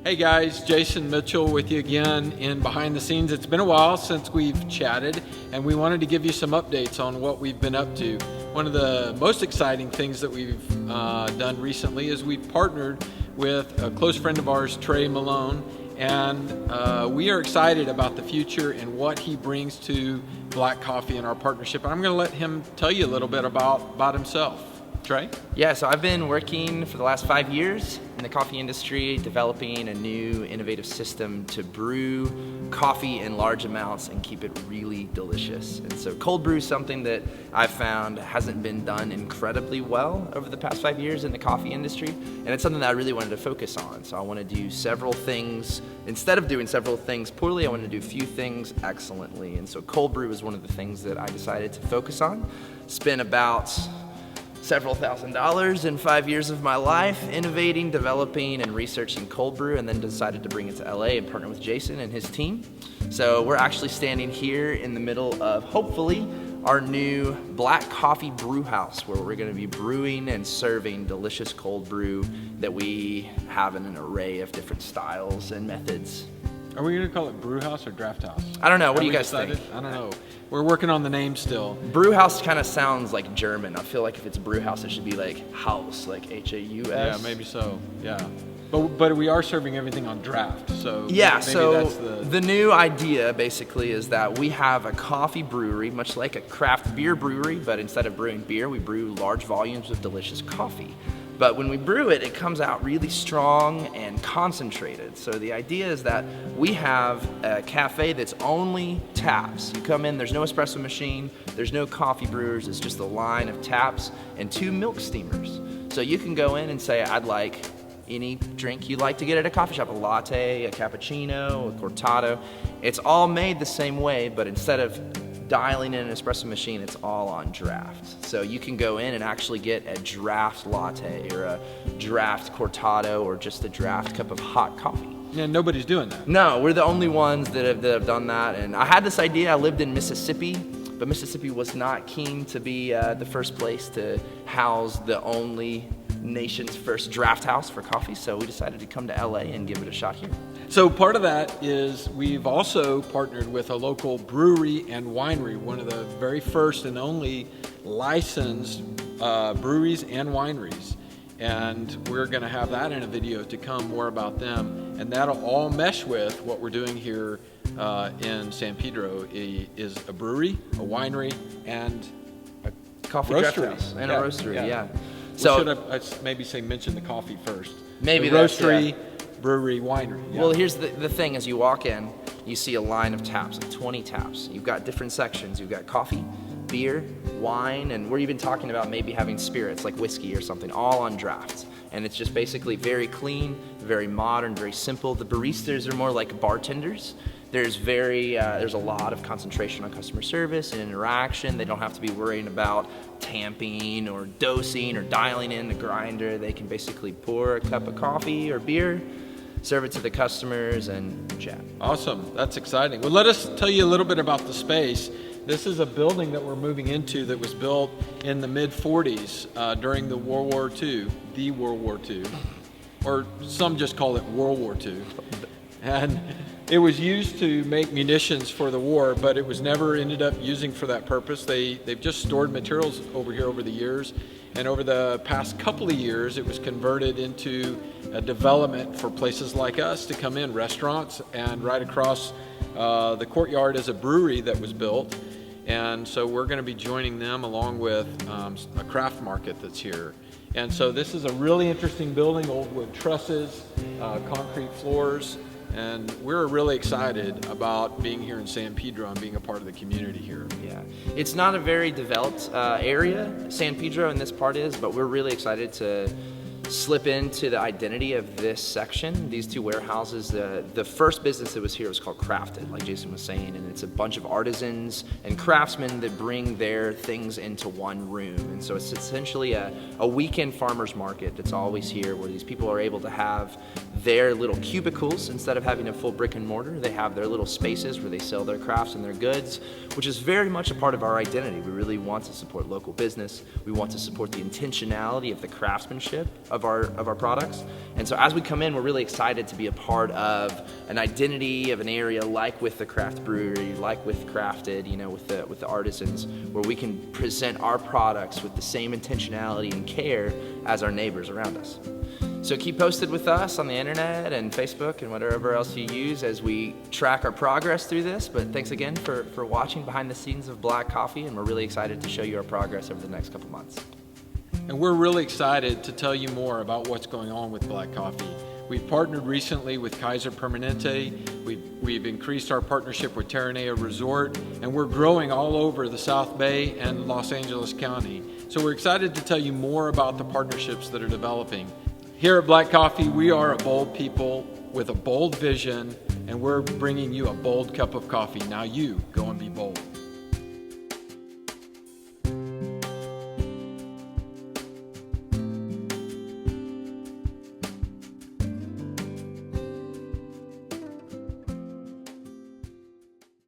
Hey guys, Jason Mitchell with you again in Behind the Scenes. It's been a while since we've chatted, and we wanted to give you some updates on what we've been up to. One of the most exciting things that we've done recently is we partnered with a close friend of ours, Trey Malone, and we are excited about the future and what he brings to black coffee in our partnership. And I'm going to let him tell you a little bit about himself. Trey? Yeah, so I've been working for the last 5 years in the coffee industry, developing a new innovative system to brew coffee in large amounts and keep it really delicious. And so cold brew is something that I've found hasn't been done incredibly well over the past 5 years in the coffee industry, and it's something that I really wanted to focus on. So I want to do several things. Instead of doing several things poorly, I want to do a few things excellently. And so cold brew is one of the things that I decided to focus on. Spent about several $1,000s in 5 years of my life innovating, developing, and researching cold brew, and then decided to bring it to LA and partner with Jason and his team. So we're actually standing here in the middle of, hopefully, our new black coffee brew house, where we're going to be brewing and serving delicious cold brew that we have in an array of different styles and methods. Are we going to call it brew house or draft house? I don't know. What do you guys think? I don't know. We're working on the name still. Brew house kind of sounds like German. I feel like if it's brew house, it should be like house, like H-A-U-S. Yeah, maybe so. Yeah. But we are serving everything on draft, so yeah. Maybe so that's the new idea basically is that we have a coffee brewery, much like a craft beer brewery, but instead of brewing beer, we brew large volumes of delicious coffee. But when we brew it, it comes out really strong and concentrated. So the idea is that we have a cafe that's only taps. You come in, there's no espresso machine, there's no coffee brewers, it's just a line of taps and 2 milk steamers. So you can go in and say, I'd like any drink you like to get at a coffee shop, a latte, a cappuccino, a cortado. It's all made the same way, but instead of dialing in an espresso machine, it's all on draft. So you can go in and actually get a draft latte or a draft cortado or just a draft cup of hot coffee. Yeah, nobody's doing that. No, we're the only ones that have done that. And I had this idea. I lived in Mississippi, but Mississippi was not keen to be the first place to house the only nation's first draft house for coffee. So we decided to come to LA and give it a shot here. So part of that is we've also partnered with a local brewery and winery, one of the very first and only licensed breweries and wineries. And we're going to have that in a video to come, more about them. And that'll all mesh with what we're doing here in San Pedro. Is a brewery, a winery, and a coffee roastery. draft house and a roastery, yeah. So should I maybe mention the coffee first? Maybe the roastery, brewery, winery. Yeah. Well, here's the thing. As you walk in, you see a line of taps, like 20 taps. You've got different sections. You've got coffee, beer, wine, and we're even talking about maybe having spirits like whiskey or something, all on draft. And it's just basically very clean, very modern, very simple. The baristas are more like bartenders. There's a lot of concentration on customer service and interaction. They don't have to be worrying about tamping or dosing or dialing in the grinder. They can basically pour a cup of coffee or beer, serve it to the customers, and chat. Awesome. That's exciting. Well, let us tell you a little bit about the space. This is a building that we're moving into that was built in the mid-40s during the World War II, or some just call it World War II. And it was used to make munitions for the war, but it was never ended up using for that purpose. They've just stored materials over here over the years. And over the past couple of years, it was converted into a development for places like us to come in, restaurants, and right across the courtyard is a brewery that was built. And so we're going to be joining them along with a craft market that's here. And so this is a really interesting building, old wood trusses, concrete floors. And we're really excited about being here in San Pedro and being a part of the community here. Yeah, it's not a very developed area, San Pedro in this part is, but we're really excited to slip into the identity of this section. These 2 warehouses, the first business that was here was called Crafted, like Jason was saying, and it's a bunch of artisans and craftsmen that bring their things into one room. And so it's essentially a weekend farmers market that's always here, where these people are able to have their little cubicles. Instead of having a full brick and mortar, they have their little spaces where they sell their crafts and their goods, which is very much a part of our identity. We really want to support local business. We want to support the intentionality of the craftsmanship of of our products. And so as we come in, we're really excited to be a part of an identity of an area, like with the craft brewery, like with Crafted, with the artisans, where we can present our products with the same intentionality and care as our neighbors around us. So keep posted with us on the internet and Facebook and whatever else you use as we track our progress through this. But thanks again for watching behind the scenes of Black Coffee, and we're really excited to show you our progress over the next couple months. And we're really excited to tell you more about what's going on with Black Coffee. We've partnered recently with Kaiser Permanente. We've increased our partnership with Terranea Resort, and we're growing all over the South Bay and Los Angeles County. So we're excited to tell you more about the partnerships that are developing. Here at Black Coffee, we are a bold people with a bold vision, and we're bringing you a bold cup of coffee. Now you go and be bold.